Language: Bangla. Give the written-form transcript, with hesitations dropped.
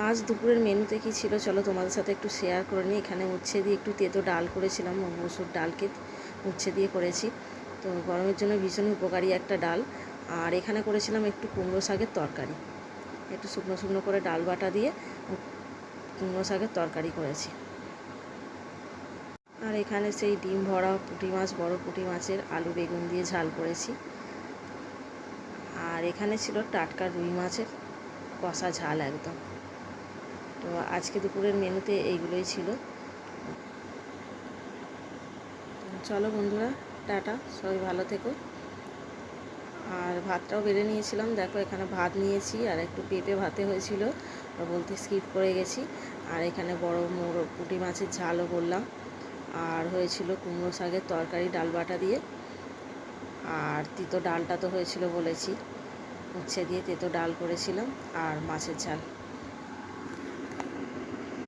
আজ দুপুরের মেনুতে কী ছিল চলো তোমাদের সাথে একটু শেয়ার করে নিই। এখানে উচ্ছে দিয়ে একটু তেতো ডাল করেছিলাম, মসুর ডালকে উচ্ছে দিয়ে করেছি। তো গরমের জন্য ভীষণ উপকারী একটা ডাল। আর এখানে করেছিলাম একটু কুমড়ো শাকের তরকারি, একটু শুকনো শুকনো করে ডাল বাটা দিয়ে কুমড়ো শাকের তরকারি করেছি। আর এখানে সেই ডিম ভরা পুঁটি মাছ, বড় পুঁটি মাছের আলু বেগুন দিয়ে ঝাল করেছি। আর এখানে ছিল টাটকা রুই মাছের কষা ঝাল একদম। তো আজকে দুপুরের মেনুতে এইগুলোই ছিল। চলো বন্ধুরা, টাটা, সবাই ভালো থেকো। আর ভাতটাও বেড়ে নিয়েছিলাম, দেখো এখানে ভাত নিয়েছি আর একটু পেঁপে ভাতে হয়েছিল, বলতে স্কিপ করে গেছি। আর এখানে বড় পুঁটি মাছের ঝালও করলাম। আর হয়েছিল কুমড়ো শাকের তরকারি ডাল বাটা দিয়ে। আর তিতো ডালটা তো হয়েছিল বলেছি, উচ্ছে দিয়ে তেতো ডাল করেছিলাম আর মাছের ঝাল।